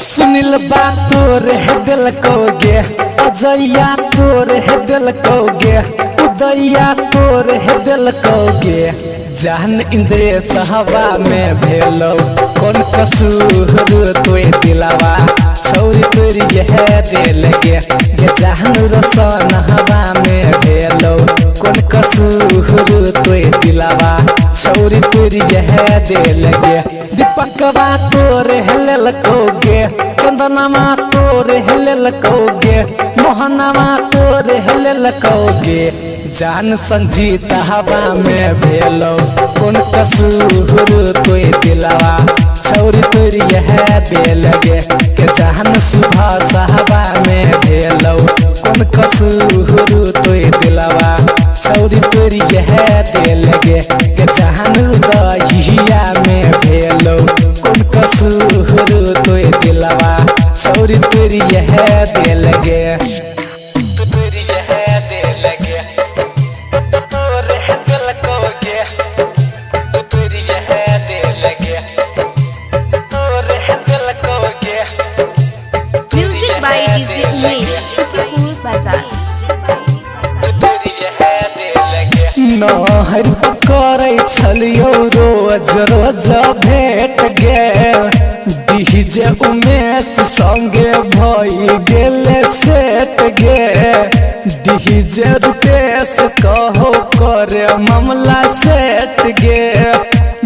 सुनील बा तोरे दिल को गे अजया तोरे दिल को गे उदया तोरे दिल को गे जान इंद्रिय सहवा में भेलो कौन कसूर तोय दिलावा छौरी तोरी यह दिल गे जान रसन हवा में भेलो कौन कसूर तोय दिलावा छौरी तोरी यह दिल गे दीपकवा तोरे लेल कोगे चंदनमा तोरे लेल कोगे मोहनमा तोरे लेल कोगे जान संजीत हवा में भेलो कौन कसूर तोय दिलावा छौरी तोरी यह दिल गे के जान सुबह सहवा में भेलो कौन कसूर तोय दिलावा छौरी तोरी यह दिल गे के जान दहिया में भेलो कौन कसूर तोय दिलावा छौरी तोरी यह दिल गे तोरी यह दिल गे तोरे दिल को गे तोरी यह दिल गे तोरे दिल को गे म्यूजिक बाय डीजे उमेश शुक्रिया बाजार नहर पकड़े छलियो रोज रोज भेट गे डीजे उमेश संगे भई गेले सेट गे डीजे रुपेश कहो करे मामला सेट गे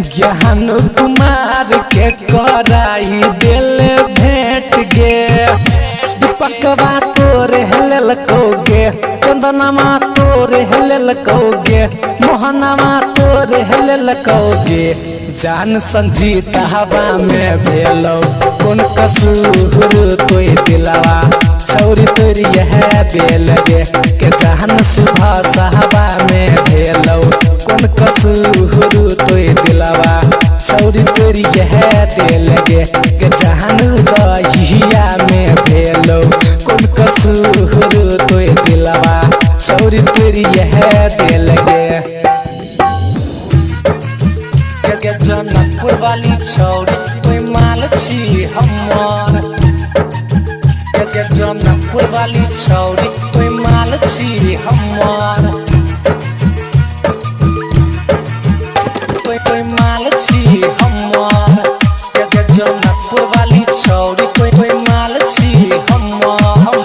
ज्ञान कुमार के कराई दिल भेट गे दीपकवा तोरे लेल कोगे चंदनमा तोरे लेल कोगे मोहनमा तोरे लेल कोगे जान संजीत हवा में भेलो कौन कसूर तोय दिलावा छौरी तोरी यह दिल गे के जान सुबह सहवा में भेलो कौन कसूर तोय दिलावा छौरी तोरी यह दिल गे के जान दहिया में भेलो कौन कसूर तोय दिलावा छौरी तोरी यह दिल गे जनकपुर वाली छौरी तोय माल छी हमर जनकपुर वाली छौरी तोय माल छी हमर तोय माल छी हमर जनकपुर वाली छौरी तोय माल छी हमर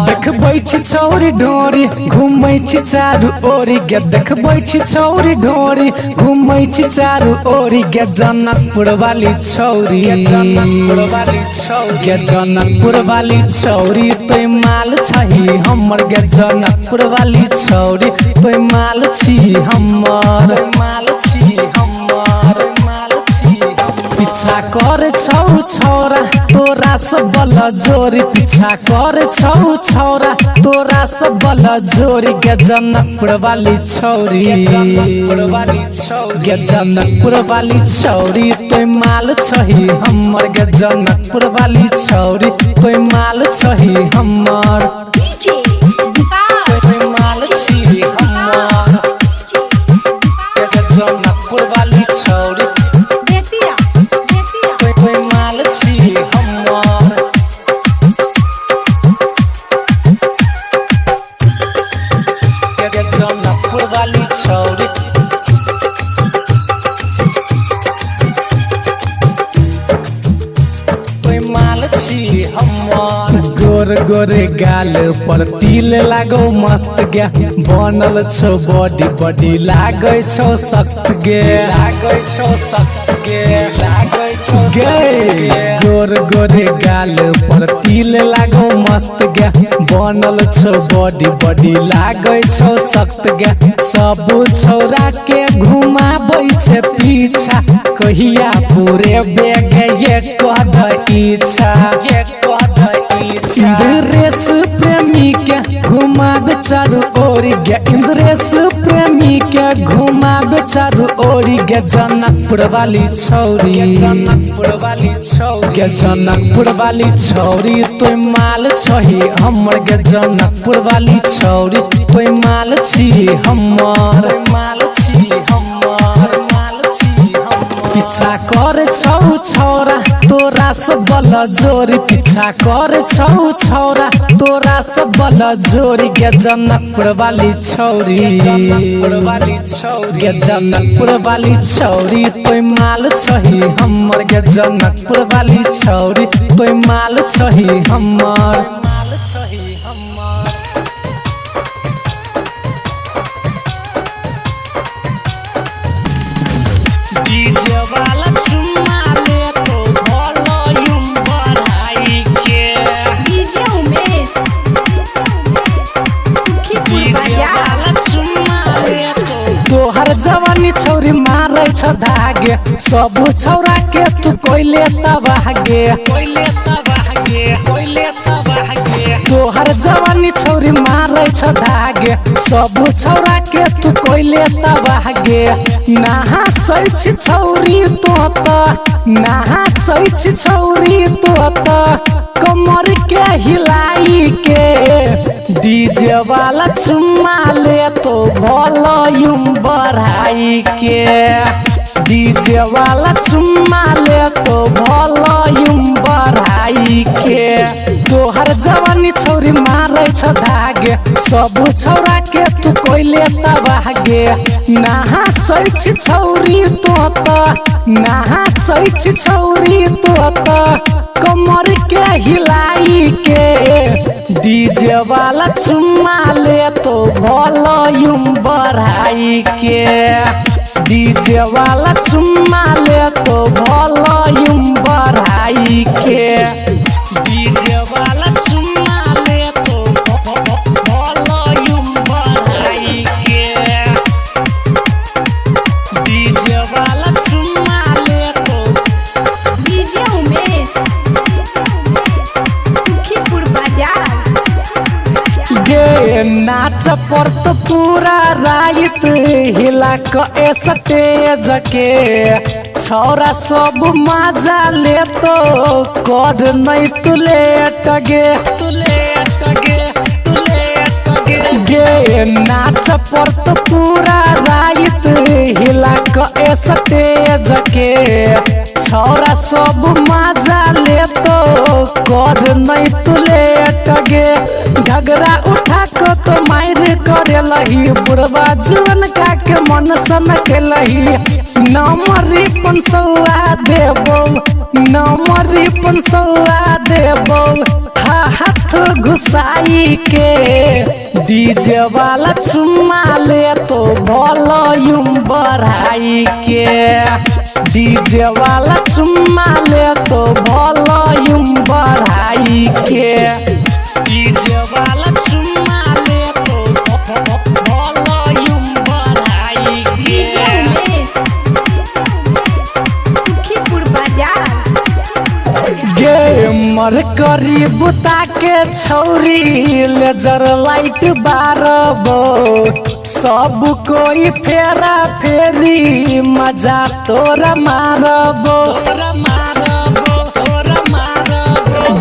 देखबै छी छौरी ढोरी घुमै छी चारू ओरी गे देखबै छी छौरी ढोरी घुमै छी चारू ओरी गे जनकपुर वाली छौरी गे जनकपुर वाली छौरी तोय माल छही हमर गे जनकपुर वाली छौरी तोय माल छी हमर माल छी हमर माल छी पीछा कर छौ छौरा तोरा सब बल जोरी पीछा कर छौ छौरा तोरा सब बल जोरी गे जनकपुर वाली छौरी गे जनकपुर वाली छौरी तोय माल छही हमर गे जनकपुर वाली छौरी तोय माल छही हमर तोय माल छी हमर गे जनकपुर वाली छौरी तोय माल छी हमर गे जनकपुर वाली छौरी तोय माल छी हमर गोर गोरे गाल पर तिल लागो मस्त गे बनल छौ बॉडी बॉडी लागै छौ सख्त गे लागै छौ सख्त गे लागै छौ गे गोर गोरे गाल पर तिल लागो मस्त गे बनल छौ बॉडी बॉडी लागै छौ सख्त गे सब छौरा के घुमाबै छै पीछा कहिया पूरे बेग ये कह द इच्छा ये कह द इंद्रेश प्रेमी के घुमाबे चारू ओरी गे इंद्रेश प्रेमी के घुमाबे चारू ओरी गे जनकपुर वाली छौरी गे जनकपुर वाली छौरी तोय माल छही हमर गे जनकपुर वाली छौरी तोय माल छी हमर पीछा कर छौ छौरा तोरा से बल जोरी पीछा कर छौ छौरा तोरा से बल जोरी गे जनकपुर वाली छौरी गे जनकपुर वाली छौरी तोय माल छही हमर गे जनकपुर वाली छौरी तोय माल छही हमर डीजे वाला चुम्मा ले तो वॉल्यूम बढ़ाई के डीजे उमेश सुखीपुर डीजे बाजार वाला चुम्मा ले तो तोहर जवानी छौरी मारै छ धागे सब छौरा के तू कोइले तबागे कोइले तबागे तोहर जवानी छौरी मारै छ धागे सब छौरा के तू कोइले तबागे नहा चै छौरी तो त नहा चै छौरी तो त कमर के हिलाई के डीजे वाला चुम्मा ले तो वॉल्यूम बढ़ाई के डीजे वाला चुम्मा ले तो वॉल्यूम बढ़ाई के तोहर जवानी छौरी मारै छ धागे सब छौरा के तू कोइले तबागे नहा चै छौरी तो त नहा चै छौरी तो त कमर के हिलाई के डीजे वाला चुम्मा ले तो वॉल्यूम बढ़ाई के डीजे वाला चुम्मा ले तो वॉल्यूम बढ़ाई के डीजे वाला चुम्मा ले तो वॉल्यूम बढ़ाई के डीजे वाला चुम्मा ले तो डीजे उमेश सुखीपुर बाजार गे नाच पर तो पूरा रात हिला के स्टेज के छौरा सब मजा ले तो कर नहीं तुले टगे गे नाच पर तो पूरा रात हिला के स्टेज के छौरा सब मजा ले तो कर नहीं तुले टगे घगरा उठा को तो मार करे लही बुढ़वा जुअन का के मन सन के लही नमरी पंसौआ देबो नमरी पंसौआ देबो हाथ घुसाई के डीजे वाला चुम्मा ले तो वॉल्यूम बढ़ाई के डीजे वाला चुम्मा ले तो वॉल्यूम बढ़ाई के डीजे वाला चुम्मा ले तो वॉल्यूम बढ़ाई डीजे के उमेश सुखीपुर बाजार गे मर करी बुता के छौरी लेजर लाइट बारबो सब कोई फेरा फेरी मजा तोरा मारबो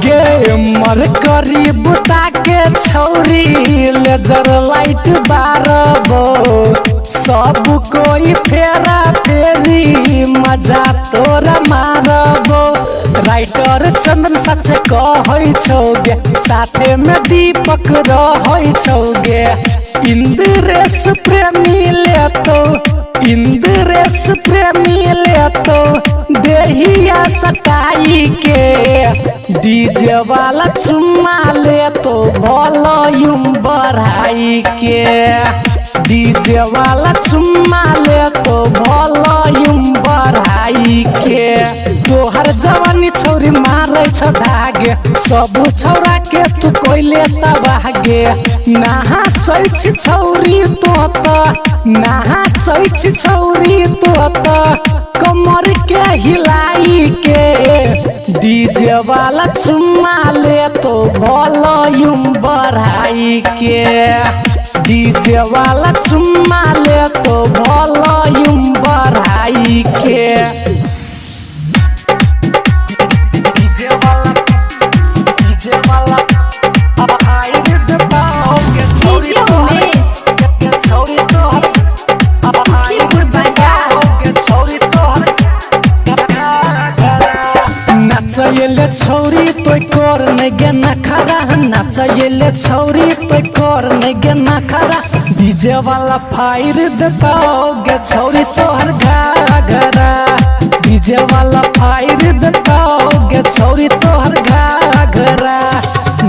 गे मर करी बुता के छौरी लेजर लाइट बारबो सब कोई फेरा फेरी मजा तोरा मारबो राइटर चंदन सच कहै छौगे साथे में दीपक रहै छौगे इंद्रेश प्रेमी ले तो इंद्रेश प्रेमी ले तो देहिया सताई के डीजे वाला चुम्मा ले तो वॉल्यूम बढ़ाई के डीजे वाला चुम्मा ले तो वॉल्यूम बढ़ाई के तोहर जवानी छौरी मारै छ धागे सब छौरा के तू कोइले तबागे नहा चै छौरी तो त नहा चै छौरी तो त कमर के हिलाई के डीजे वाला चुम्मा ले तो वॉल्यूम बढ़ाई के डीजे वाला चुम्मा ले तो वॉल्यूम बढ़ाई के डीजे वाला आई रे दबाओगे छोरी डीजे उमेश छोरी तो सुखीपुर बाजार छोरी तो नाचैले छौरी तोय कर नहीं गे नखरा नाचैले छौरी तोय कर नहीं गे नखरा डीजे वाला फायर देताओगे छौरी तोहर घाघरा डीजे वाला फायर देताओगे छौरी तोहर घाघरा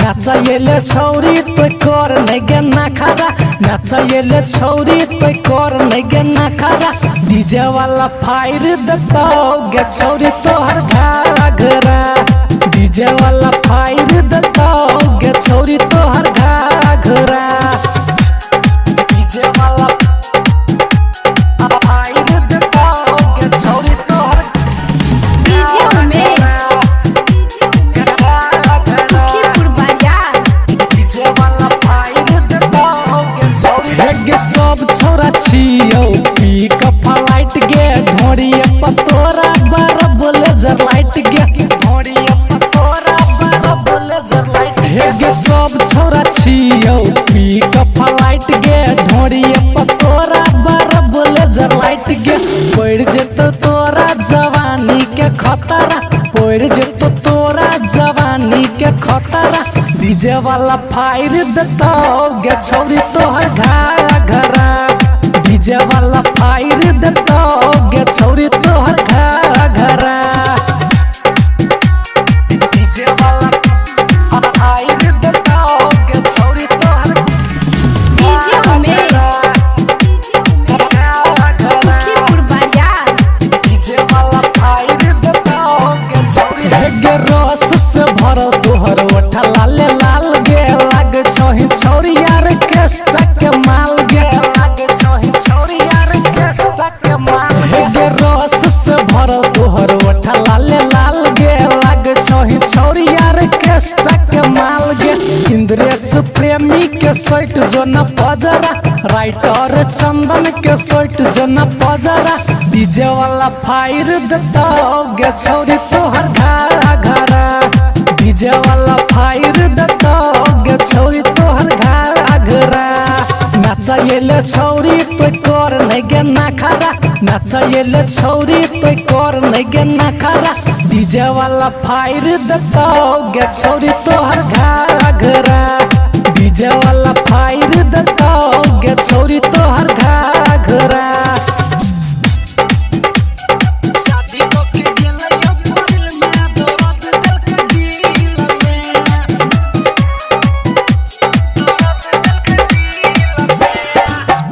नाचैले छौरी तोय कर नहीं गे नखरा नाचैले छौरी तोय कर नहीं गे नखरा डीजे वाला फायर देताओगे छौरी तोहर घाघरा डीजे वाला फायर देताओगे छौरी तोहर घाघरा डीजे वाला फायर देताओगे छौरी तोहर डीजे उमेश सुखीपुर बाजार डीजे वाला फायर देताओगे छौरी हेगे सब छोरा छियौ पिकअप लाइट गे ढोरिए पतोरा बार बोले जर लाइट गे ढोरिए पतोरा बार बोले जर लाइट हेगे सब छोरा छियौ पिकअप लाइट गे ढोरिए पतोरा बार बोले जर लाइट गे पड़ जेतो तोरा जवानी के खतरा पड़ जेतो तोरा जवानी के खतरा डीजे वाला फायर देताओगे छौरी तोहर घाघरा डीजे वाला फायर देताओगे छौरी तोहर घाघरा डीजे वाला फायर देताओगे छौरी तोहर डीजे उमेश सुखीपुर बाजार डीजे वाला फायर देताओगे छौरी हेगे रस से भरल तोहर ओठा लाले लाल गे लाग छही छौरी यार केस्टा के माल गे लाग छही छौरी यार केस्टा के माल हेगे रस से भरल तोहर ओठा लाले लाल गे लाग छही छौरी यार केस्टा के माल गे इंद्रेश प्रेमी के सोइट जो न पजरा राइटर चंदन के सोइट जो न पजरा डीजे वाला फायर देताओगे छौरी तोहर घाघरा डीजे वाला फायर देताओगे छौरी तोहर घाघरा नाचैले छौरी तोय कर नहीं गे नखरा नाचैले छौरी तोय कर नहीं गे नखरा डीजे वाला फायर देताओगे छौरी तोहर घाघरा डीजे वाला फायर देताओगे छौरी तोहर घाघरा शादी को के गेलै अप्रैल में दर्द दिल के दिल में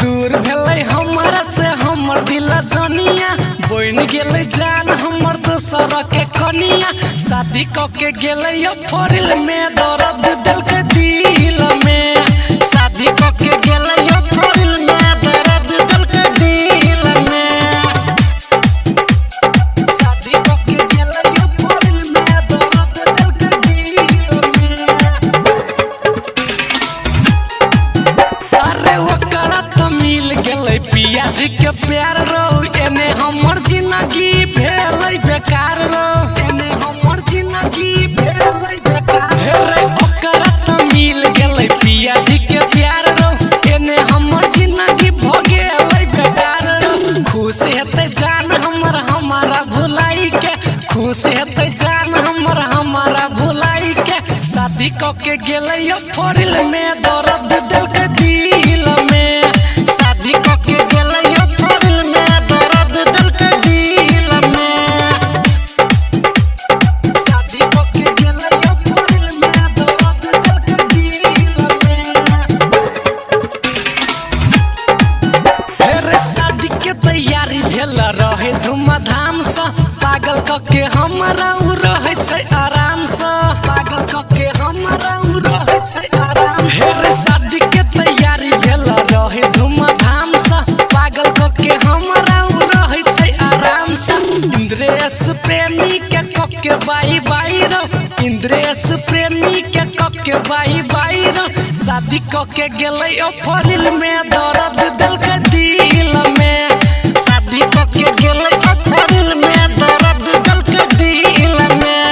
दूर भेलै हमरा से हमर दिल जनिया बन गेलै जान हमर दोसर के कनिया शादी को के गेलै अप्रैल में दर्द दिल के दिल में शादी को के गेलै अप्रैल में दर्द दिल के दिल में शादी को के गेलै अप्रैल में दर्द दिल के दिल में अरे ओकरा त मिल गेलै पियाजी के प्यार रो एने हमर जिंदगी भेलै बेकार रो एने हमर जिंदगी भेलै बेकार रे ओकरा त मिल गेलै पियाजी के प्यार रो एने हमर जिंदगी भ गेलै बेकार रो खुश हेतै जान हमर हमारा भुलाई के खुश हेतै जान हमर हमारा भुलाई के शादी क के गेलै अप्रैल में दर्द दिल के दिल में शादी क के गेलै अप्रैल में दर्द दिल के दिल में शादी क के गेलै अप्रैल में दर्द दिल के दिल में हेरे शादी के तैयारी भेल रहे धूमधाम से पागल क के हमरा उ रहे छै आराम से पागल क के हमरा उ रहे छै आराम से हेरे शादी के तैयारी भेल रहे धूमधाम से पागल क के हमरा उ रहे छै आराम से इंद्रेश प्रेमी के क के बाई बाई रो इंद्रेश प्रेमी के क शादी क के गेलै अप्रैल में दर्द दिल के दिल में शादी क के गेलै अप्रैल में दर्द दिल के दिल में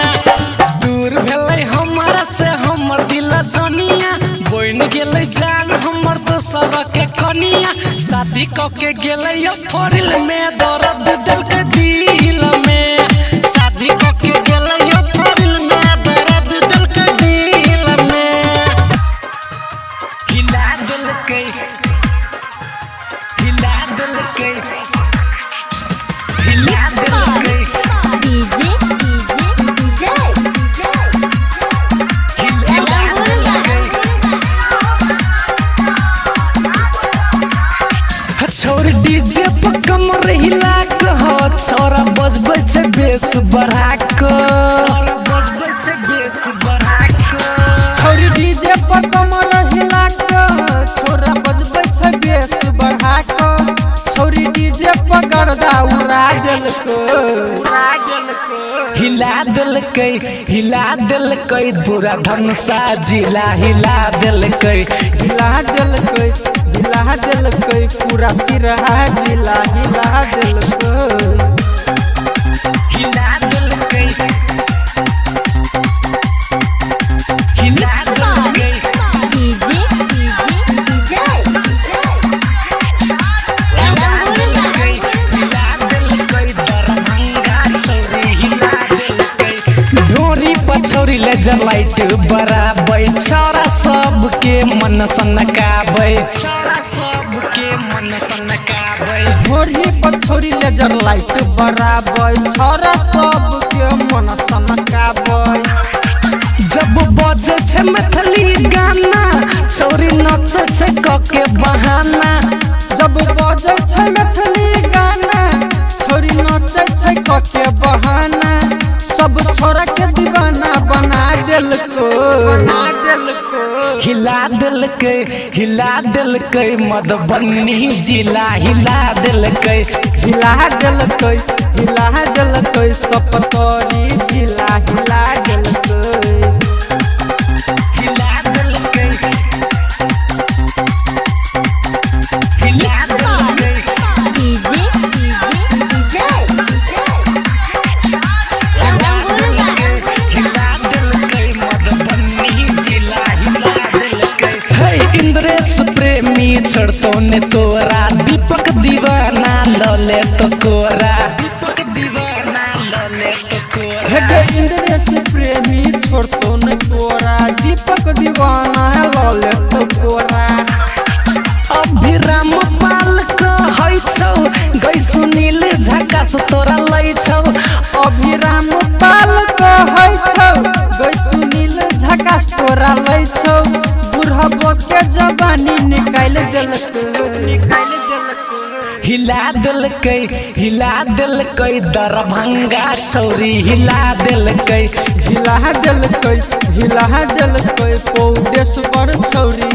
दूर भेलै हमरा से हमर दिल जनिया बन गेलै जान हमर दोसर के कनिया शादी क के गेलै अप्रैल में दर्द दिल के दिल में शादी क के गेलै अप्रैल में दर्द दिल के दिल में हिला दिल के हिला दिल के हिला दिल के डीजे हिला दिल के छोड़ डीजे पर कमर हिला कह छोरा बजबै छै बेस बढ़ा क बजबै छै बेस बढ़ा क छोरी डीजे पर कमर हिला क छोरा बजबै छै बेस बढ़ा क छोरी डीजे पर गर्दा उड़ा देलको हिला दिलकै पूरा धनसा जिला हिला दिलकै हिला देलकै पूरा सिरहा जिला हिला देलकै हिला दिलकै हिला दिलकै डीजे हिला दिलकै हिला दिलकै दरभंगा छोरी हिला दिलकै ढोरी पछौरी ले जलाइट बराबै छोरा सबके मन सनकाबै छोरा सबके मन सनकाबै भोरी पर छोरी लेजर लाइट बराबै छोरा सबके मन सनकाबै जब बजे छै मैथिली गाना छोरी नचे छै कके बहाना जब बजै छै मैथिली गाना छोरी नचै छै कके बहाना सब छोरा के दीवाना बना देलको हिला दिलकै मधुबनी जिला हिला दिलकै हिला देलकै सपतरी जिला हिला देलकै हिला दिलकै हिला दिलकै डीजे हिला दिलकै मधुबनी जिला हिला दिलकै हे इंद्रेश प्रेमी छोड़तो ने तोरा दीपक दीवाना लले तो कोरा दीपक दीवाना लले तो कोरा हेगे इंद्रेश प्रेमी छोड़तो न तोरा दीपक दीवाना है लले तो कोरा अभिराम पाल कहै छौ गै सुनील झकास तोरा लै छौ अभिराम पाल कहै छौ गै सुनील झकास तोरा लै छौ बुढ़बो के जवानी निकाल देलकै हिला दिलकै दरभंगा छोरी हिला दिलकै हिला देलकै पौडेश्वर छौरी